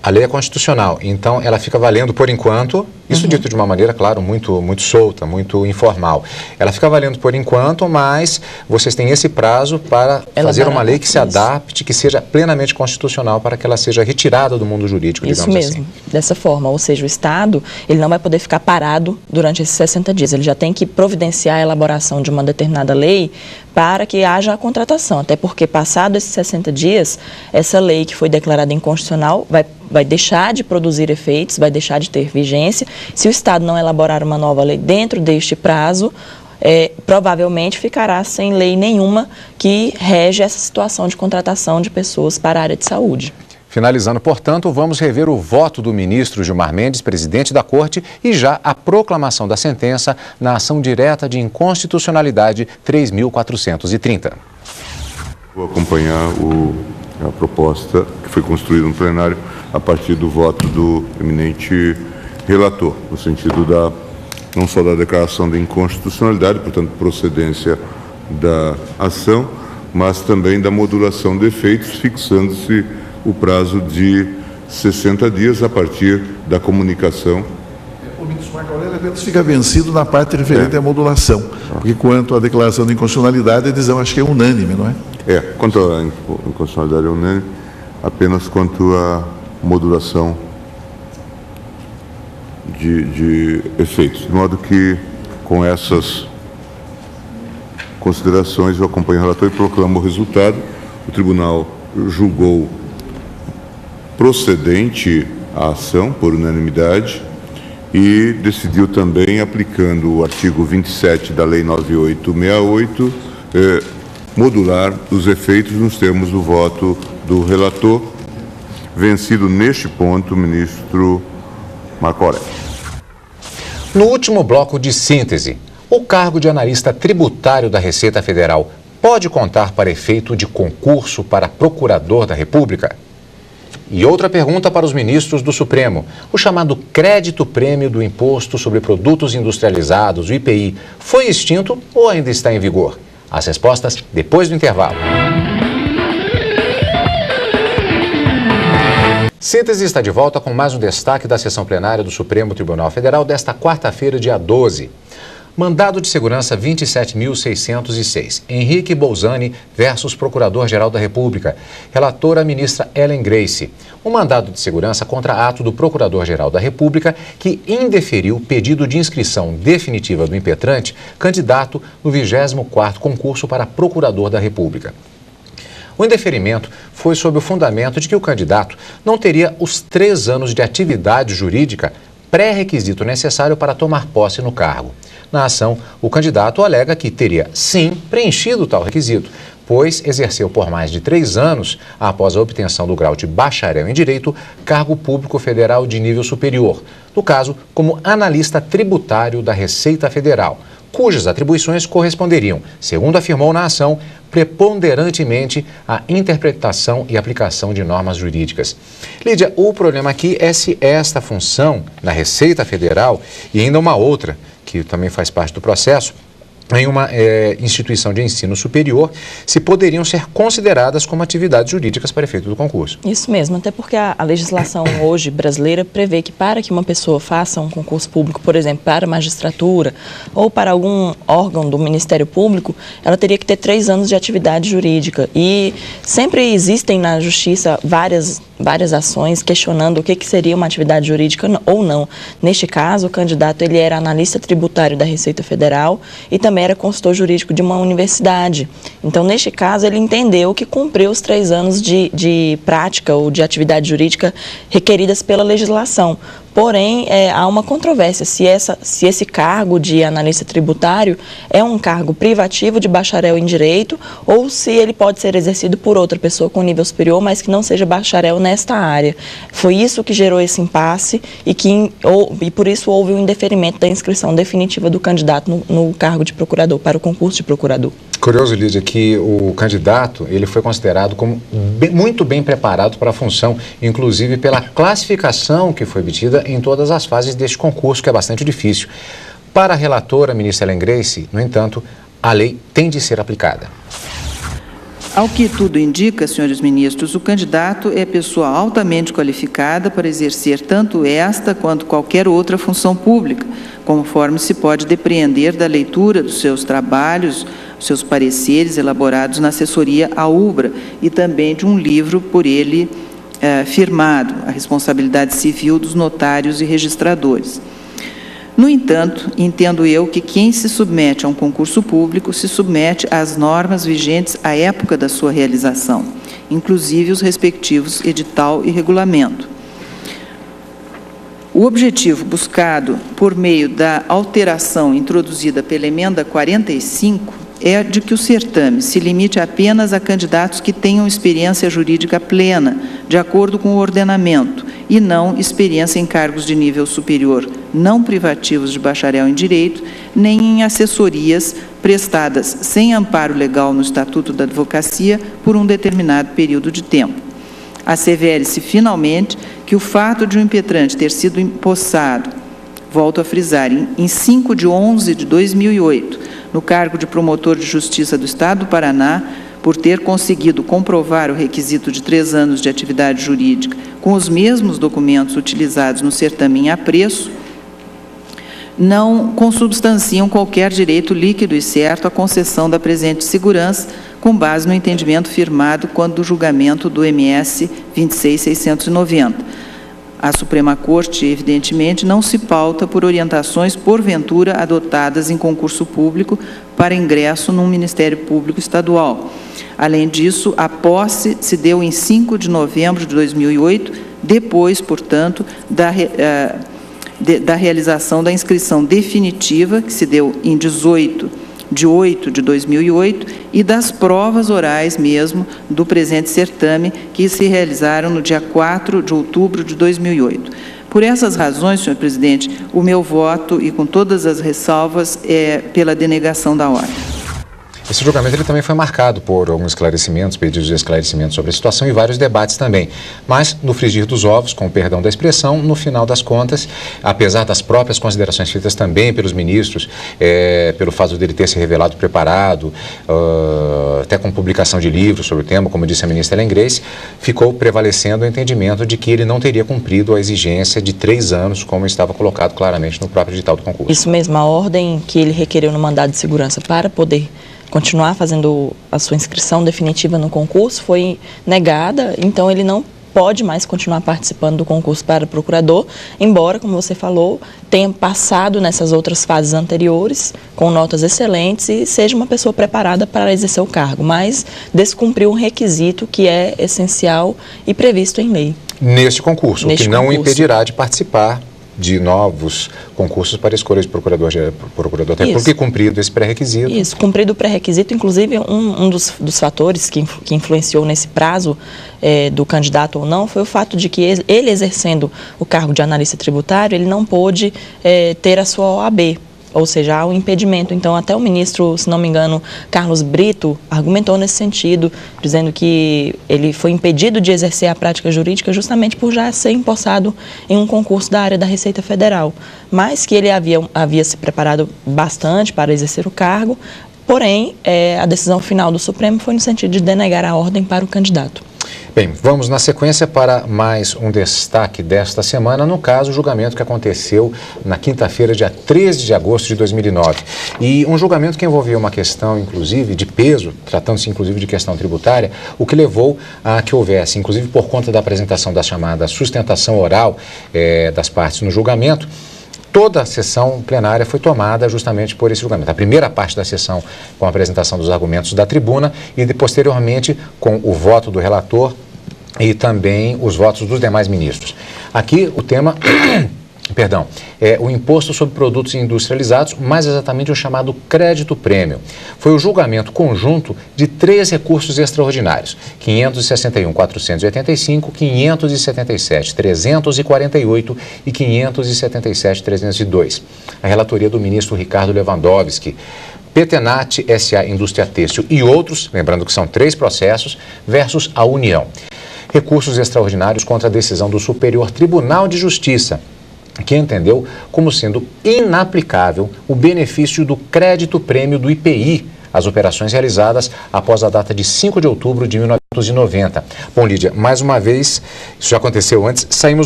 A lei é constitucional, então ela fica valendo por enquanto, isso dito de uma maneira, claro, muito solta, muito informal. Ela fica valendo por enquanto, mas vocês têm esse prazo para fazer uma lei que se adapte, que seja plenamente constitucional, para que ela seja retirada do mundo jurídico, digamos assim. Isso mesmo, dessa forma, ou seja, o Estado, ele não vai poder ficar parado durante esses 60 dias, ele já tem que providenciar a elaboração de uma determinada lei para que haja a contratação, até porque passados esses 60 dias, essa lei que foi declarada inconstitucional vai deixar de produzir efeitos, vai deixar de ter vigência. Se o Estado não elaborar uma nova lei dentro deste prazo, provavelmente ficará sem lei nenhuma que rege essa situação de contratação de pessoas para a área de saúde. Finalizando, portanto, vamos rever o voto do ministro Gilmar Mendes, presidente da Corte, e já a proclamação da sentença na ação direta de inconstitucionalidade 3.430. Vou acompanhar a proposta que foi construída no plenário a partir do voto do eminente relator, no sentido não só da declaração de inconstitucionalidade, portanto, procedência da ação, mas também da modulação de efeitos, fixando-se o prazo de 60 dias a partir da comunicação. O ministro Marco Aurélio apenas fica vencido na parte referente à modulação, porque quanto à declaração de inconstitucionalidade, a decisão acho que é unânime, não é? Quanto à inconstitucionalidade é unânime, apenas quanto à modulação de efeitos. De modo que, com essas considerações, eu acompanho o relator e proclamo o resultado. O tribunal julgou procedente a ação por unanimidade e decidiu também, aplicando o artigo 27 da Lei 9868, modular os efeitos nos termos do voto do relator, vencido neste ponto o ministro Marco Aurélio. No último bloco de síntese, o cargo de analista tributário da Receita Federal pode contar para efeito de concurso para procurador da República? E outra pergunta para os ministros do Supremo. O chamado crédito-prêmio do Imposto sobre Produtos Industrializados, o IPI, foi extinto ou ainda está em vigor? As respostas depois do intervalo. Síntese está de volta com mais um destaque da sessão plenária do Supremo Tribunal Federal desta quarta-feira, dia 12. Mandado de segurança 27.606. Henrique Bolzani versus Procurador-Geral da República. Relatora a ministra Ellen Grace. Um mandado de segurança contra ato do Procurador-Geral da República que indeferiu pedido de inscrição definitiva do impetrante, candidato no 24º concurso para Procurador da República. O indeferimento foi sob o fundamento de que o candidato não teria os 3 anos de atividade jurídica, pré-requisito necessário para tomar posse no cargo. Na ação, o candidato alega que teria, sim, preenchido tal requisito, pois exerceu por mais de 3 anos, após a obtenção do grau de bacharel em Direito, cargo público federal de nível superior, no caso, como analista tributário da Receita Federal, cujas atribuições corresponderiam, segundo afirmou na ação, preponderantemente à interpretação e aplicação de normas jurídicas. Lídia, o problema aqui é se esta função na Receita Federal e ainda uma outra, que também faz parte do processo, em uma instituição de ensino superior, se poderiam ser consideradas como atividades jurídicas para efeito do concurso. Isso mesmo, até porque a legislação hoje brasileira prevê que para que uma pessoa faça um concurso público, por exemplo, para a magistratura ou para algum órgão do Ministério Público, ela teria que ter 3 anos de atividade jurídica. E sempre existem na Justiça várias ações questionando o que seria uma atividade jurídica ou não. Neste caso, o candidato ele era analista tributário da Receita Federal e também era consultor jurídico de uma universidade. Então, neste caso, ele entendeu que cumpriu os 3 anos de prática ou de atividade jurídica requeridas pela legislação. Porém, há uma controvérsia se esse cargo de analista tributário é um cargo privativo de bacharel em Direito ou se ele pode ser exercido por outra pessoa com nível superior, mas que não seja bacharel nesta área. Foi isso que gerou esse impasse e por isso houve o indeferimento da inscrição definitiva do candidato no cargo de procurador, para o concurso de procurador. Curioso, Lídia, que o candidato ele foi considerado como muito bem preparado para a função, inclusive pela classificação que foi obtida em todas as fases deste concurso, que é bastante difícil. Para a relatora, a ministra Ellen Grace, no entanto, a lei tem de ser aplicada. Ao que tudo indica, senhores ministros, o candidato é pessoa altamente qualificada para exercer tanto esta quanto qualquer outra função pública, conforme se pode depreender da leitura dos seus trabalhos, seus pareceres elaborados na assessoria à UBRA e também de um livro por ele firmado, A Responsabilidade Civil dos Notários e Registradores. No entanto, entendo eu que quem se submete a um concurso público se submete às normas vigentes à época da sua realização, inclusive os respectivos edital e regulamento. O objetivo buscado por meio da alteração introduzida pela emenda 45 é de que o certame se limite apenas a candidatos que tenham experiência jurídica plena, de acordo com o ordenamento, e não experiência em cargos de nível superior, não privativos de bacharel em Direito, nem em assessorias prestadas sem amparo legal no Estatuto da Advocacia por um determinado período de tempo. Assevere-se, finalmente, que o fato de o impetrante ter sido empossado, volto a frisar, em 5 de 11 de 2008, no cargo de promotor de justiça do Estado do Paraná, por ter conseguido comprovar o requisito de 3 anos de atividade jurídica com os mesmos documentos utilizados no certame em apreço, não consubstanciam qualquer direito líquido e certo à concessão da presente segurança, com base no entendimento firmado quando do julgamento do MS 26.690. A Suprema Corte, evidentemente, não se pauta por orientações, porventura, adotadas em concurso público para ingresso num Ministério Público Estadual. Além disso, a posse se deu em 5 de novembro de 2008, depois, portanto, da realização da inscrição definitiva, que se deu em 18 de 8 de 2008, e das provas orais mesmo do presente certame, que se realizaram no dia 4 de outubro de 2008. Por essas razões, senhor presidente, o meu voto, e com todas as ressalvas, é pela denegação da ordem. Esse julgamento ele também foi marcado por alguns esclarecimentos, pedidos de esclarecimento sobre a situação e vários debates também. Mas, no frigir dos ovos, com o perdão da expressão, no final das contas, apesar das próprias considerações feitas também pelos ministros, pelo fato dele ter se revelado preparado, até com publicação de livros sobre o tema, como disse a ministra Helen Grace, ficou prevalecendo o entendimento de que ele não teria cumprido a exigência de 3 anos, como estava colocado claramente no próprio edital do concurso. Isso mesmo, a ordem que ele requereu no mandado de segurança para poder continuar fazendo a sua inscrição definitiva no concurso foi negada, então ele não pode mais continuar participando do concurso para procurador, embora, como você falou, tenha passado nessas outras fases anteriores com notas excelentes e seja uma pessoa preparada para exercer o cargo, mas descumpriu um requisito que é essencial e previsto em lei. Neste concurso, o que não impedirá de participar de novos concursos para escolha de procurador, até porque cumprido esse pré-requisito. Isso, cumprido o pré-requisito, inclusive um dos fatores que influenciou nesse prazo do candidato ou não foi o fato de que ele exercendo o cargo de analista tributário, ele não pôde ter a sua OAB. Ou seja, há um impedimento. Então, até o ministro, se não me engano, Carlos Brito, argumentou nesse sentido, dizendo que ele foi impedido de exercer a prática jurídica justamente por já ser empossado em um concurso da área da Receita Federal. Mas que ele havia se preparado bastante para exercer o cargo, porém, a decisão final do Supremo foi no sentido de denegar a ordem para o candidato. Bem, vamos na sequência para mais um destaque desta semana, no caso, o julgamento que aconteceu na quinta-feira, dia 13 de agosto de 2009. E um julgamento que envolvia uma questão, inclusive, de peso, tratando-se, inclusive, de questão tributária, o que levou a que houvesse, inclusive por conta da apresentação da chamada sustentação oral das partes no julgamento, toda a sessão plenária foi tomada justamente por esse julgamento. A primeira parte da sessão com a apresentação dos argumentos da tribuna e, posteriormente, com o voto do relator e também os votos dos demais ministros. Aqui o tema, perdão, é o imposto sobre produtos industrializados, mais exatamente o chamado crédito prêmio. Foi o julgamento conjunto de 3 recursos extraordinários, 561.485, 577.348 e 577.302. A relatoria do ministro Ricardo Lewandowski. Petenat S.A. Indústria Têxtil e outros, lembrando que são 3 processos, versus a União. Recursos extraordinários contra a decisão do Superior Tribunal de Justiça, que entendeu como sendo inaplicável o benefício do crédito prêmio do IPI as operações realizadas após a data de 5 de outubro de 1990. Bom, Lídia, mais uma vez, isso já aconteceu antes, saímos